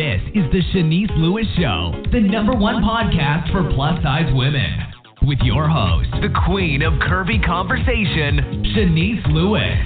This is the Shanice Lewis Show, the number one podcast for plus-size women. With your host, the queen of curvy conversation, Shanice Lewis.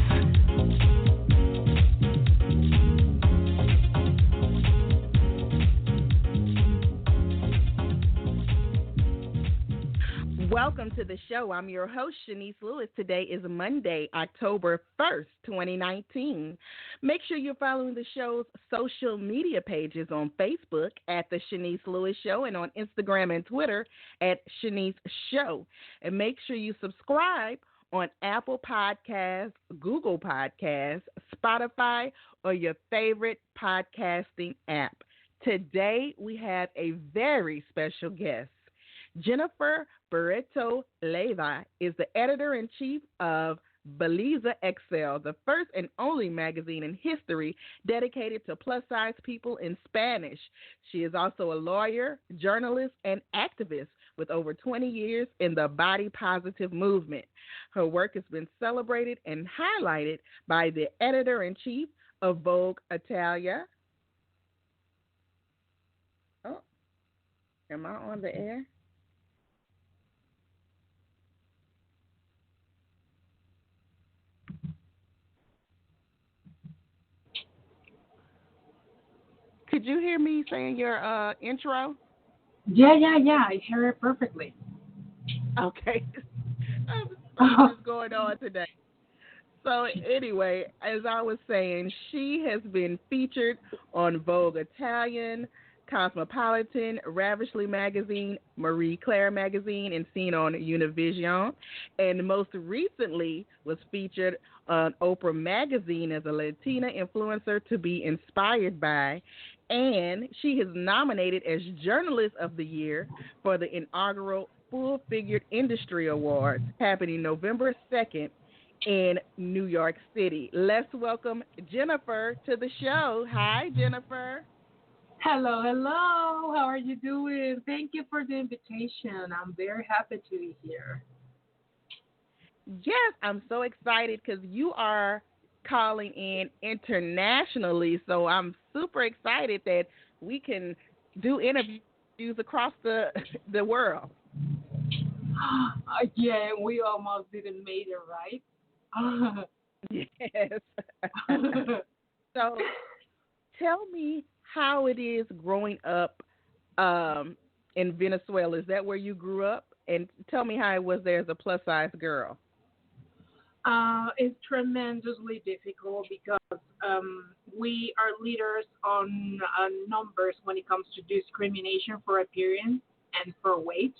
Welcome to the show. I'm your host, Shanice Lewis. Today is Monday, October 1st, 2019. Make sure you're following the show's social media pages on Facebook at The Shanice Lewis Show and on Instagram and Twitter at Shanice Show. And make sure you subscribe on Apple Podcasts, Google Podcasts, Spotify, or your favorite podcasting app. Today, we have a very special guest. Jennifer Barreto Leyva is the editor-in-chief of Belleza XL, the first and only magazine in history dedicated to plus-size people in Spanish. She is also a lawyer, journalist, and activist with over 20 years in the body positive movement. Her work has been celebrated and highlighted by the editor-in-chief of Vogue, Italia. Oh, am I on the air? Could you hear me saying your intro? Yeah. I hear it perfectly. Okay. What's going on today? So anyway, as I was saying, she has been featured on Vogue Italian, Cosmopolitan, Ravishly Magazine, Marie Claire Magazine, and seen on Univision. And most recently was featured on Oprah Magazine as a Latina influencer to be inspired by. And she is nominated as Journalist of the Year for the inaugural Full Figured Industry Awards happening November 2nd in New York City. Let's welcome Jennifer to the show. Hi, Jennifer. Hello. How are you doing? Thank you for the invitation. I'm very happy to be here. Yes, I'm so excited because you are calling in internationally, so I'm super excited that we can do interviews across the world. Yeah, we almost didn't make it, right? Yes. So tell me how it is growing up in Venezuela. Is that where you grew up? And tell me how it was there as a plus-size girl. It's tremendously difficult because we are leaders on numbers when it comes to discrimination for appearance and for weight.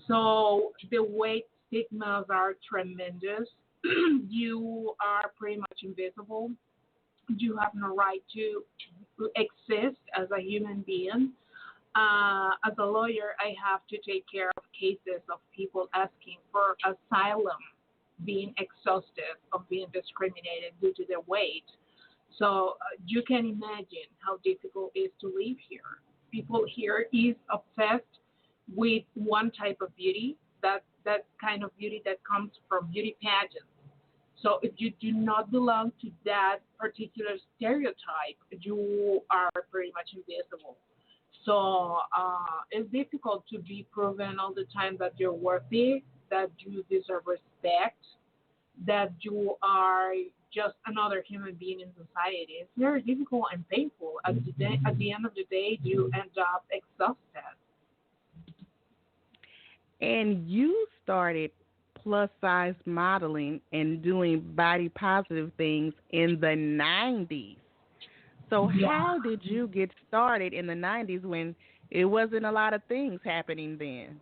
So the weight stigmas are tremendous. You are pretty much invisible. You have no right to exist as a human being. As a lawyer, I have to take care of cases of people asking for asylum, being exhausted, of being discriminated due to their weight. So you can imagine how difficult it is to live here. People here is obsessed with one type of beauty, that kind of beauty that comes from beauty pageants. So if you do not belong to that particular stereotype, you are pretty much invisible. So it's difficult to be proven all the time that you're worthy, that you deserve respect, that you are just another human being in society. It's very difficult and painful. At the end of the day, you end up exhausted. And you started plus-size modeling and doing body positive things in the 90s. So how did you get started in the 90s when it wasn't a lot of things happening then?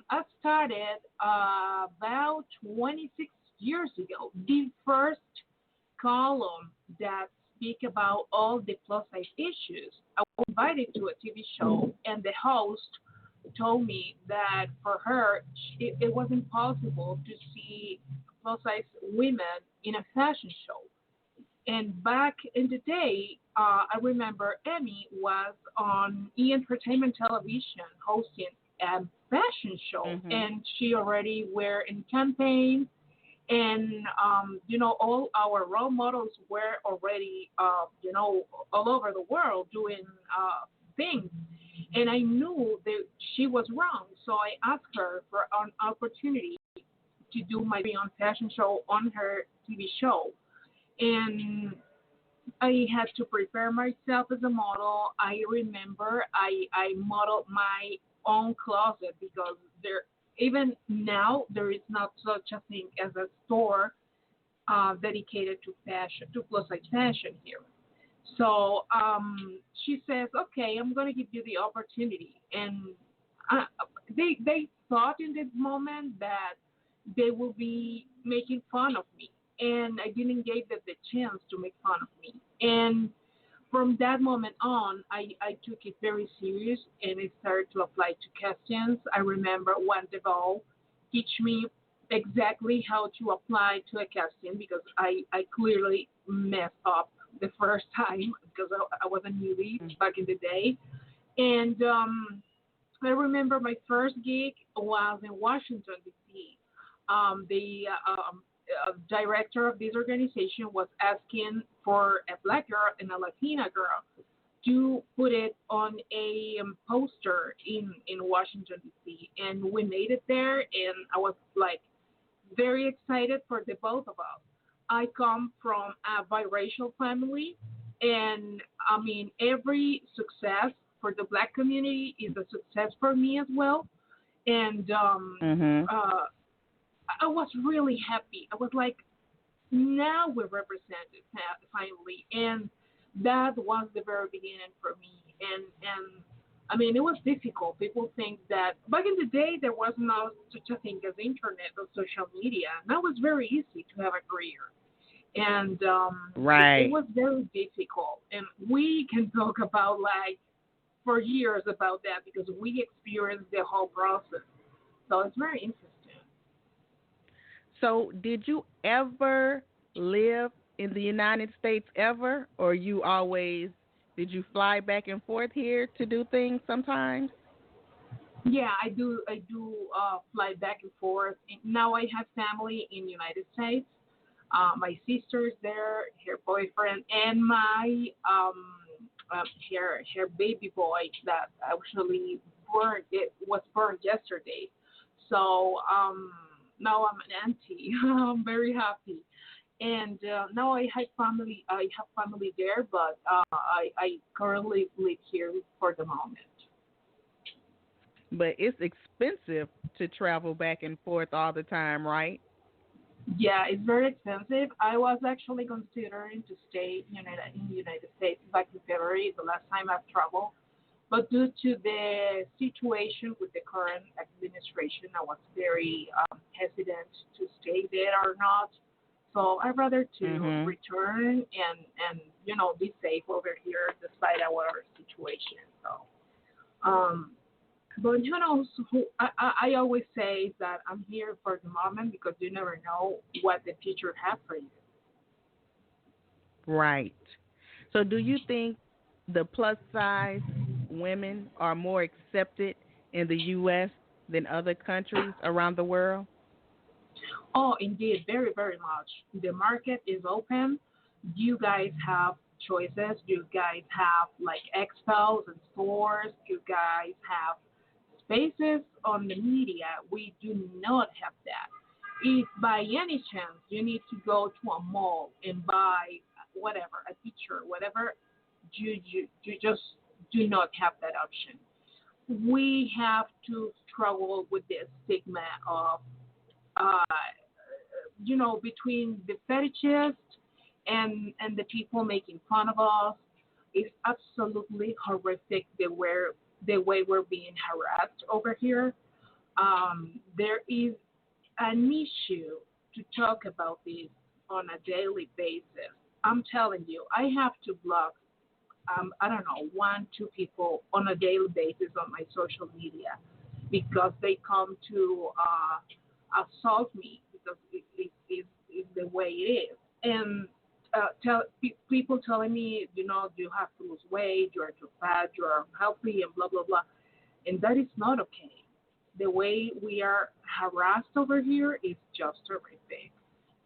I started about 26 years ago. The first column that speak about all the plus size issues. I was invited to a TV show, and the host told me that for her, it wasn't possible to see plus size women in a fashion show. And back in the day, I remember Emmy was on Entertainment Television hosting a fashion show, and she already were in campaign, And all our role models were already all over the world doing things, and I knew that she was wrong. So I asked her for an opportunity to do my very own fashion show on her TV show, and I had to prepare myself as a model. I remember I modeled my own closet because there even now there is not such a thing as a store dedicated to fashion, to plus size fashion here. So she says, "Okay, I'm going to give you the opportunity." And uh, they thought in this moment that they will be making fun of me, and I didn't give them the chance to make fun of me. And from that moment on, I took it very serious and I started to apply to castings. I remember one Vogue teach me exactly how to apply to a casting because I clearly messed up the first time because I was a newbie back in the day. And I remember my first gig was in Washington, D.C. The director of this organization was asking for a black girl and a Latina girl to put it on a poster in Washington, D.C. And we made it there, and I was like very excited for the both of us. I come from a biracial family, and I mean, every success for the black community is a success for me as well. And I was really happy. I was like, now we're represented finally, and that was the very beginning for me. And I mean, it was difficult. People think that back in the day there was no such a thing as internet or social media. Now it's very easy to have a career, and it was very difficult. And we can talk about like for years about that because we experienced the whole process. So it's very interesting. So, did you ever live in the United States ever, or you always did you fly back and forth here to do things sometimes? Yeah, I do. I do fly back and forth. Now I have family in the United States. My sister's there, her boyfriend, and my her baby boy that actually was born yesterday. So now I'm an auntie. I'm very happy. And now I have family there, but I currently live here for the moment. But it's expensive to travel back and forth all the time, right? Yeah, it's very expensive. I was actually considering to stay in the United States back in February, the last time I've traveled. But due to the situation with the current administration, I was very hesitant to stay there or not. So I'd rather to Mhm. return and be safe over here despite our situation. So um, but I always say that I'm here for the moment because you never know what the future has for you. Right. So, do you think the plus size women are more accepted in the U.S. than other countries around the world? Oh, indeed, very, very much. The market is open. You guys have choices. You guys have like expos and stores. You guys have spaces on the media. We do not have that. If by any chance you need to go to a mall and buy whatever, a t-shirt, whatever, you just do not have that option. We have to struggle with the stigma of uh, between the fetishists and the people making fun of us. It's absolutely horrific the way we're being harassed over here. There is an issue to talk about this on a daily basis. I'm telling you, I have to block I don't know, one, two people on a daily basis on my social media because they come to assault me because it's the way it is. And people telling me, you have to lose weight, you are too fat, you are unhealthy, and blah, blah, blah. And that is not okay. The way we are harassed over here is just horrific.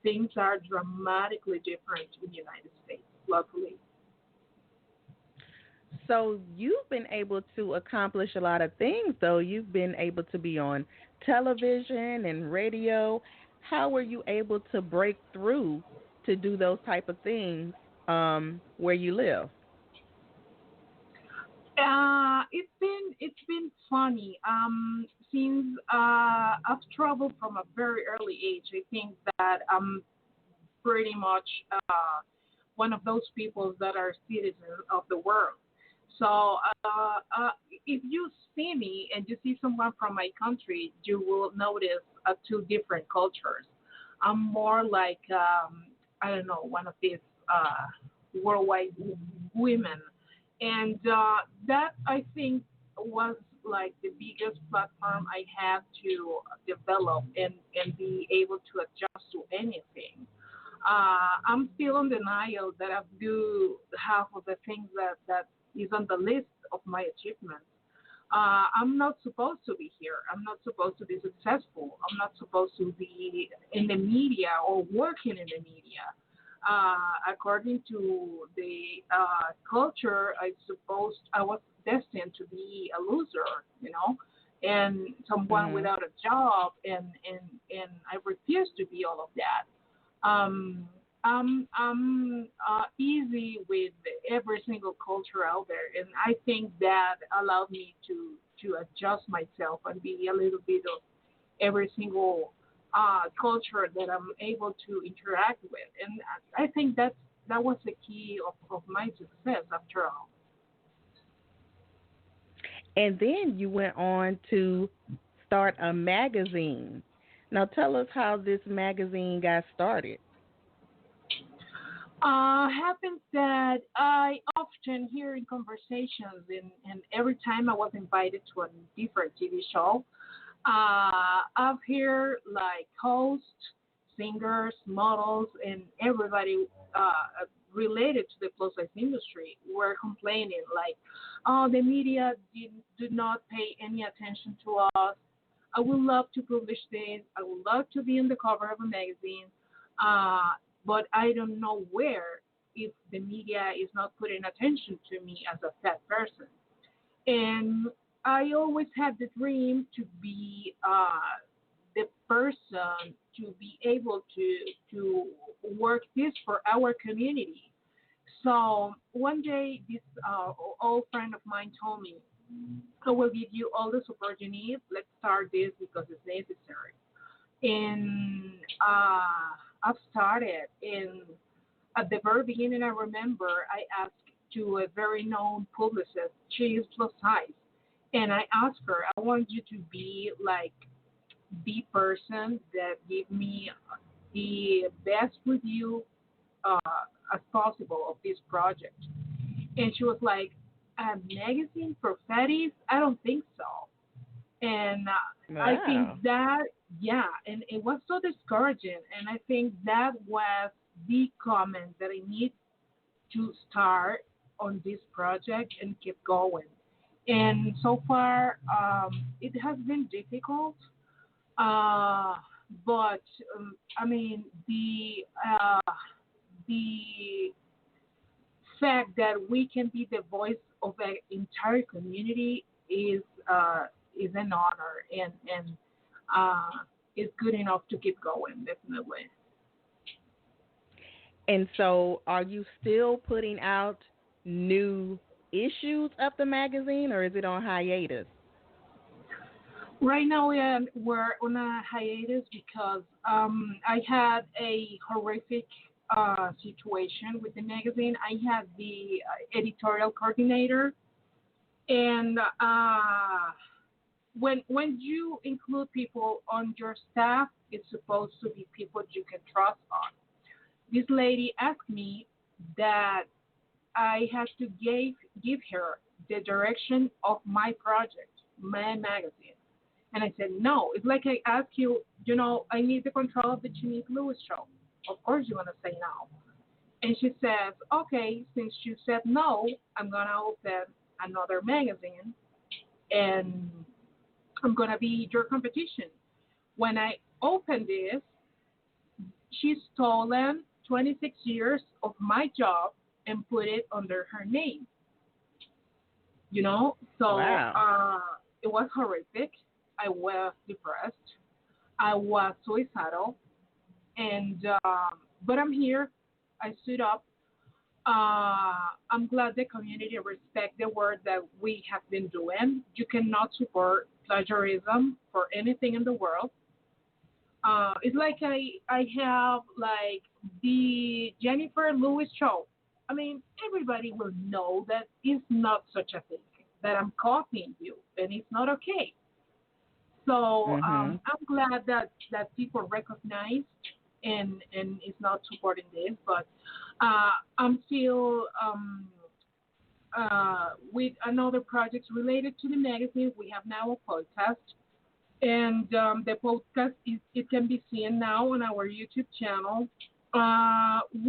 things are dramatically different in the United States, luckily. So you've been able to accomplish a lot of things, though. You've been able to be on television and radio. How were you able to break through to do those type of things where you live? It's been funny. Since I've traveled from a very early age, I think that I'm pretty much one of those people that are citizens of the world. So if you see me and you see someone from my country, you will notice two different cultures. I'm more like I don't know, one of these worldwide women, and that I think was like the biggest platform I had to develop and be able to adjust to anything. I'm still in denial that I do half of the things that is on the list of my achievements. I'm not supposed to be here. I'm not supposed to be successful. I'm not supposed to be in the media or working in the media. According to the culture, I suppose I was destined to be a loser, and someone without a job, and I refuse to be all of that. I'm easy with every single culture out there, and I think that allowed me to adjust myself and be a little bit of every single culture that I'm able to interact with, and I think that was the key of my success after all. And then you went on to start a magazine. Now tell us how this magazine got started. Happens that I often hear in conversations, and every time I was invited to a different TV show, I've heard like hosts, singers, models, and everybody related to the plus size industry were complaining like, oh, the media did not pay any attention to us. I would love to publish this. I would love to be on the cover of a magazine, but I don't know where if the media is not putting attention to me as a fat person. And I always had the dream to be the person to be able to work this for our community. So one day, this old friend of mine told me, I will give you all the support you need. Let's start this because it's necessary. And I've started. And at the very beginning, I remember I asked to a very known publicist. She is plus size. And I asked her, I want you to be like the person that give me the best review uh, as possible of this project. And she was like, a magazine for fatties? I don't think so. And I think Wow. that, yeah, and it was so discouraging. And I think that was the comment that I need to start on this project and keep going. And so far, it has been difficult, uh, but I mean the fact that we can be the voice of an entire community is an honor, and uh, is good enough to keep going, definitely. And so are you still putting out new issues of the magazine, or is it on hiatus? Right now, we're on a hiatus because I had a horrific situation with the magazine. I had the editorial coordinator, and when you include people on your staff, it's supposed to be people you can trust on. This lady asked me that I had to give her the direction of my project, my magazine. And I said, no. It's like I ask you, I need the control of the Chinese Lewis show. Of course you're going to say no. And she says, okay, since you said no, I'm going to open another magazine and I'm going to be your competition. When I opened this, She's stolen 26 years of my job and put it under her name. You know, so Wow. it was horrific. I was depressed. I was suicidal, and but I'm here. I stood up. I'm glad the community respect the work that we have been doing. You cannot support plagiarism for anything in the world. It's like I have like the Jennifer Lewis show. I mean, everybody will know that it's not such a thing. That I'm copying you, and it's not okay. So Mhm. I'm glad that people recognize and is not supporting this, but I'm still with another projects related to the magazine. We have now a podcast, and the podcast it can be seen now on our YouTube channel.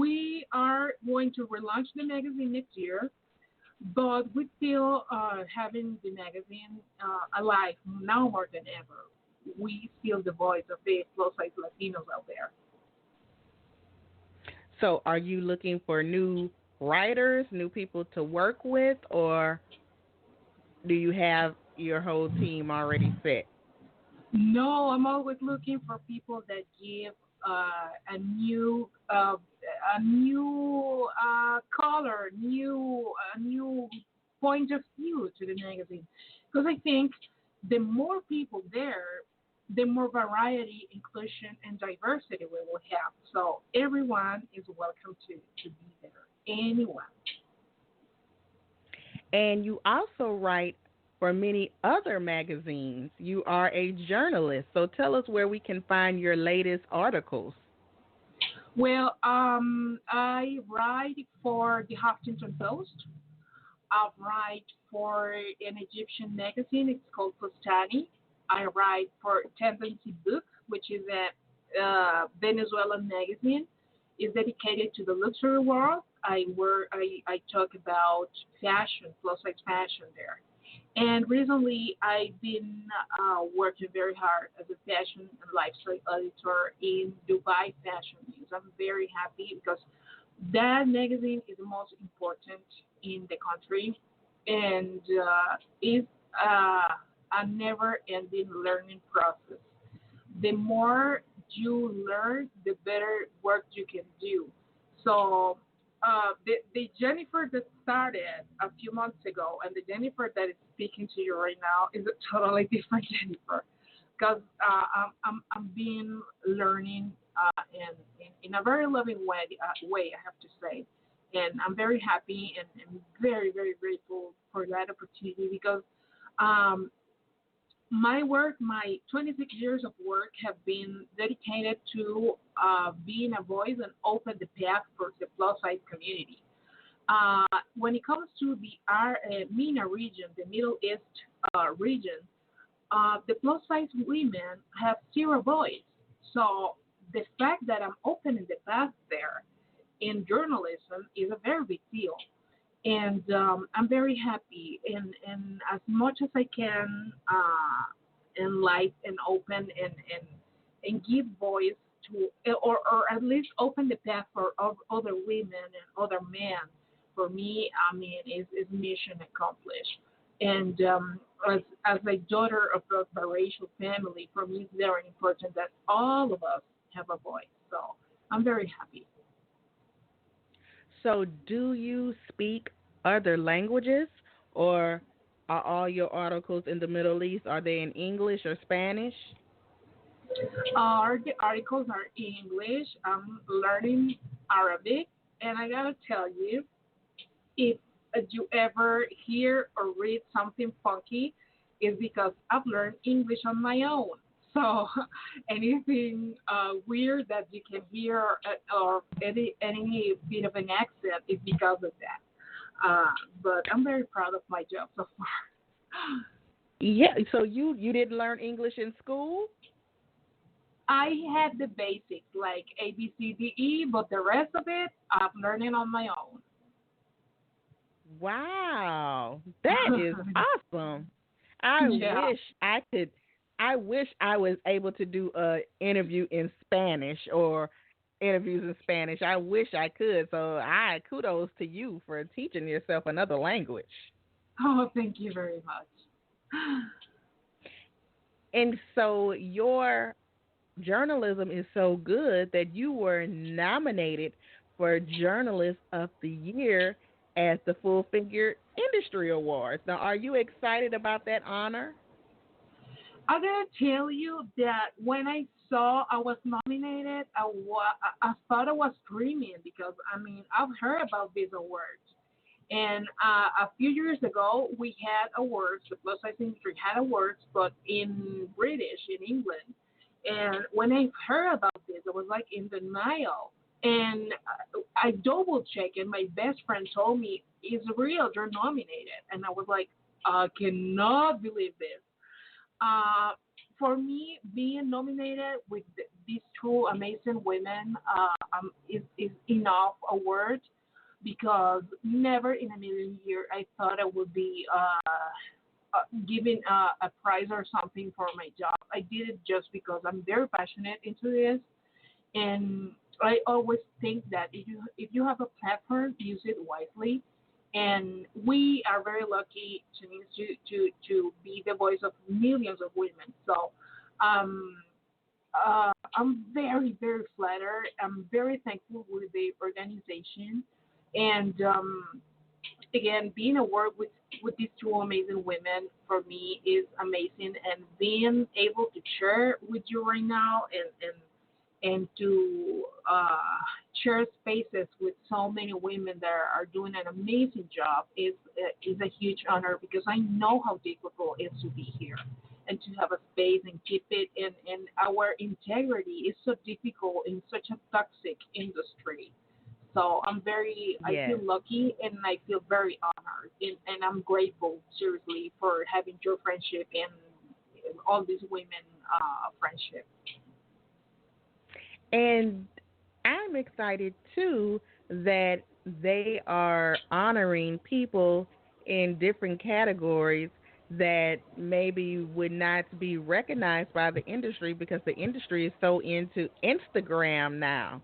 We are going to relaunch the magazine next year, but we still having the magazine alive now more than ever. We still the voice of the plus size Latinos out there. So, are you looking for new writers, new people to work with, or do you have your whole team already set? No, I'm always looking for people that give a new color, a new point of view to the magazine. Because I think the more people there, the more variety, inclusion, and diversity we will have. So everyone is welcome to be there. Anyone. And you also write for many other magazines. You are a journalist. So, tell us where we can find your latest articles. Well, I write for the Huffington Post. I write for an Egyptian magazine. It's called Costani. I write for Tendency Book, which is a Venezuelan magazine. It's dedicated to the luxury world. I talk about fashion, plus size fashion there. And recently, I've been working very hard as a fashion and lifestyle editor in Dubai Fashion News. I'm very happy because that magazine is the most important in the country, and it's a never-ending learning process. The more you learn, the better work you can do. So the Jennifer that started a few months ago and the Jennifer that is speaking to you right now is a totally different Jennifer because I'm being learning in a very loving way, I have to say. And I'm very happy and very, very grateful for that opportunity because um, my work, my 26 years of work have been dedicated to being a voice and open the path for the plus size community. When it comes to the MENA region, the Middle East region, the plus size women have zero voice. So the fact that I'm opening the path there in journalism is a very big deal. And I'm very happy. And as much as I can enlighten and open and give voice to, or at least open the path for other women and other men, for me, I mean, is mission accomplished. And as a daughter of a biracial family, for me, it's very important that all of us have a voice. So I'm very happy. So, do you speak other languages, or are all your articles in the Middle East? Are they in English or Spanish? The articles are in English. I'm learning Arabic, and I gotta tell you, if you ever hear or read something funky, it's because I've learned English on my own. So anything weird that you can hear or any bit of an accent is because of that. But I'm very proud of my job so far. Yeah. So, you didn't learn English in school? I had the basics like A, B, C, D, E, but the rest of it, I'm learning on my own. Wow, that is awesome. I Yeah. wish I could. I wish I was able to do a interview in Spanish or interviews in Spanish. I wish I could. So I kudos to you for teaching yourself another language. Oh, thank you very much. And so your journalism is so good that you were nominated for Journalist of the Year at the Full Figure Industry Awards. Now, are you excited about that honor? I gotta tell you that when I saw I was nominated, I thought I was screaming because I mean I've heard about these awards, and a few years ago we had awards. The plus size industry had awards, but in British in England. And when I heard about this, I was like in denial. And I double checked, and my best friend told me it's real. You're nominated, and I was like, I cannot believe this. Uh, for me, being nominated with these two amazing women is enough award because never in a million years I thought I would be given a prize or something for my job. I did it just because I'm very passionate into this, and I always think that if you have a platform, use it wisely. And we are very lucky to be the voice of millions of women. So um, I'm very, very flattered. I'm very thankful with the organization. And again, being at work with these two amazing women for me is amazing. And being able to share with you right now and to share spaces with so many women that are doing an amazing job is a huge honor because I know how difficult it is to be here and to have a space and keep it and our integrity is so difficult in such a toxic industry. So I Yes. feel lucky and I feel very honored and I'm grateful seriously for having your friendship and all these women friendship. And I'm excited too that they are honoring people in different categories that maybe would not be recognized by the industry because the industry is so into Instagram now.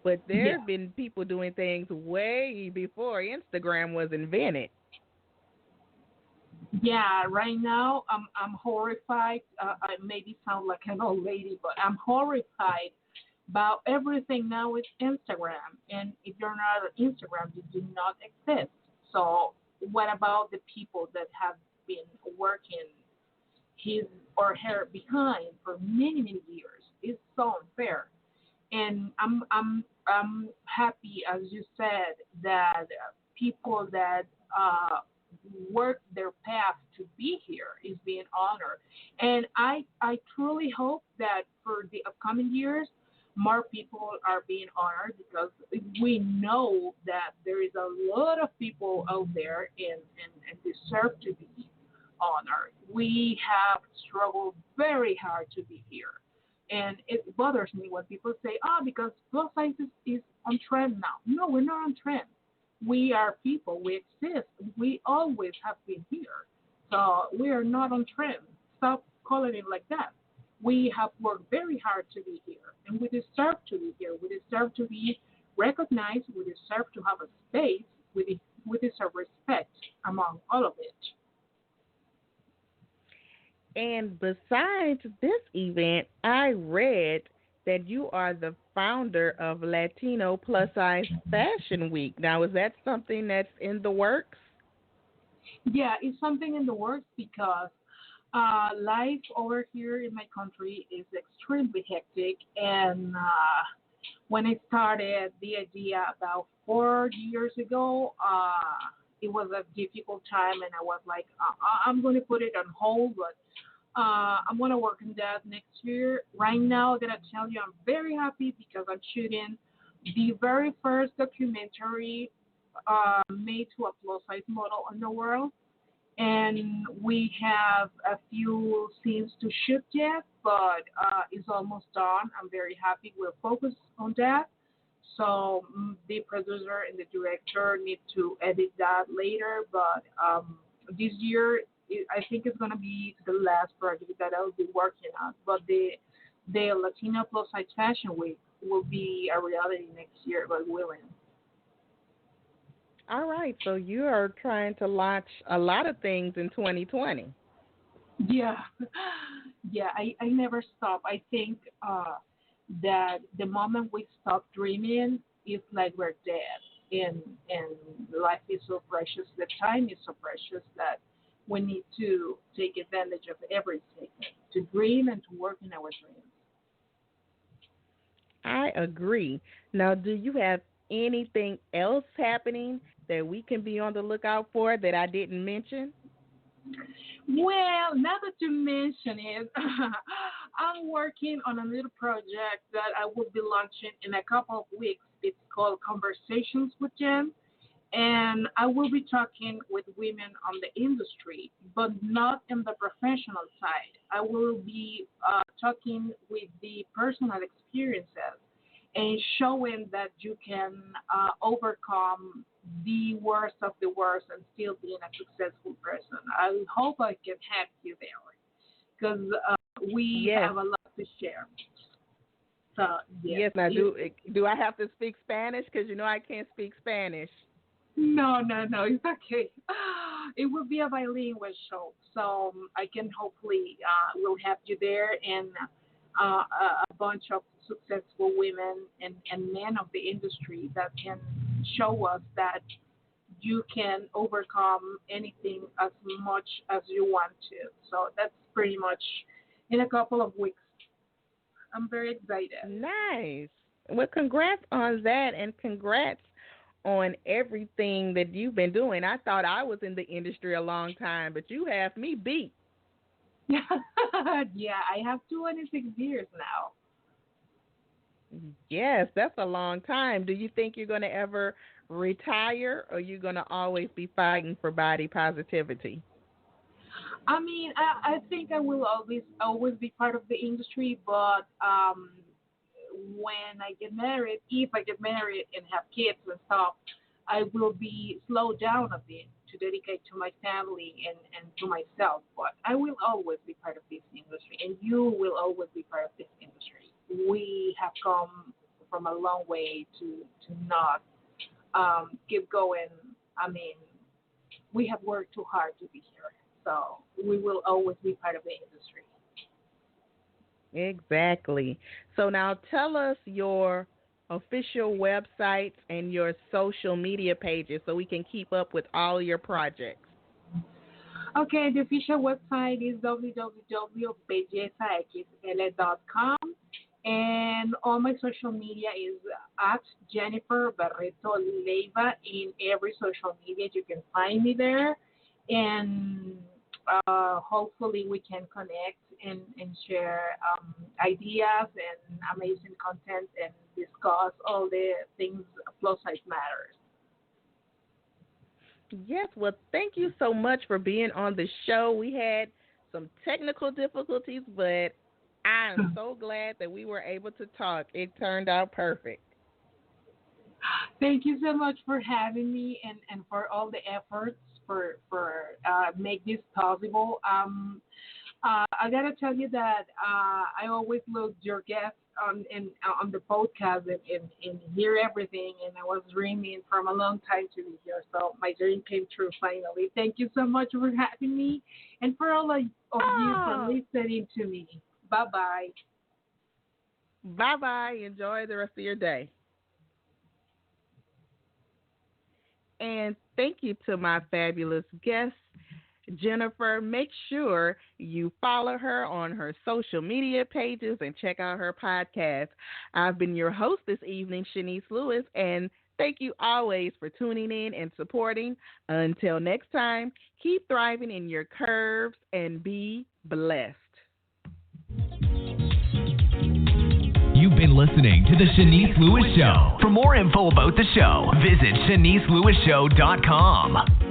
But there Yeah. have been people doing things way before Instagram was invented. Yeah, right now I'm horrified. I maybe sound like an old lady, but I'm horrified about everything now with Instagram. And if you're not on Instagram, you do not exist. So what about the people that have been working his or her behind for many many years? It's so unfair. And I'm happy, as you said, that people that uh, work their path to be here is being honored. And I truly hope that for the upcoming years, more people are being honored because we know that there is a lot of people out there and deserve to be honored. We have struggled very hard to be here. And it bothers me when people say, oh, because plus size is on trend now. No, we're not on trend. We are people. We exist. We always have been here. So we are not on trend. Stop calling it like that. We have worked very hard to be here, and we deserve to be here. We deserve to be recognized. We deserve to have a space. We deserve respect among all of it. And besides this event, I read that you are the founder of Latino Plus Size Fashion Week. Now, is that something that's in the works? Yeah, it's something in the works because life over here in my country is extremely hectic. And when I started the idea about 4 years ago, it was a difficult time, and I was like, I'm going to put it on hold, but I'm going to work on that next year. Right now, I'm going to tell you I'm very happy because I'm shooting the very first documentary made to a plus size model in the world, and we have a few scenes to shoot yet, but it's almost done. I'm very happy. We're focused on that. So the producer and the director need to edit that later, but this year I think it's going to be the last project that I'll be working on. But the Latina Plus Size Fashion Week will be a reality next year, God willing. All right, so you are trying to launch a lot of things in 2020. Yeah, yeah. I never stop. I think that the moment we stop dreaming, it's like we're dead. And life is so precious. The time is so precious that we need to take advantage of every second to dream and to work in our dreams. I agree. Now, do you have anything else happening that we can be on the lookout for that I didn't mention? Well, now that you mention it, I'm working on a little project that I will be launching in a couple of weeks. It's called Conversations with Jen, and I will be talking with women on the industry, but not in the professional side. I will be talking with the personal experiences and showing that you can overcome the worst of the worst and still being a successful person. I hope I can help you there because we have a lot to share. So yes. Now, do I have to speak Spanish? Because I can't speak Spanish. No, it's okay. It will be a bilingual show, so I can hopefully will have you there and a bunch of successful women and men of the industry that can show us that you can overcome anything as much as you want to. So that's pretty much in a couple of weeks. I'm very excited. Nice. Well, congrats on that, and congrats on everything that you've been doing. I thought I was in the industry a long time, but you have me beat. Yeah, I have 26 years now. Yes, that's a long time. Do you think you're going to ever retire, or are you going to always be fighting for body positivity? I mean, I think I will always be part of the industry, but when I get married, if I get married and have kids and stuff, I will be slowed down a bit to dedicate to my family and to myself. But I will always be part of this industry, and you will always be part of this industry. We have come from a long way to not keep going. I mean, we have worked too hard to be here, so we will always be part of the industry. Exactly. So now tell us your official websites and your social media pages so we can keep up with all your projects. Okay, the official website is www.bellezaxl.com, and all my social media is at Jennifer Barreto Leyva. In every social media, you can find me there, and hopefully we can connect and share ideas and amazing content and discuss all the things plus size matters. Yes, well, thank you so much for being on the show. We had some technical difficulties, but I'm so glad that we were able to talk. It turned out perfect. Thank you so much for having me and for all the efforts for make this possible. I gotta tell you that I always look your guests on the podcast and hear everything, and I was dreaming from a long time to be here. So my dream came true finally. Thank you so much for having me, and for all of you for listening to me. Bye bye. Bye bye. Enjoy the rest of your day. And thank you to my fabulous guest, Jennifer. Make sure you follow her on her social media pages and check out her podcast. I've been your host this evening, Shanice Lewis, and thank you always for tuning in and supporting. Until next time, keep thriving in your curves and be blessed. You've been listening to The Shanice Lewis Show. For more info about the show, visit ShaniceLewisShow.com.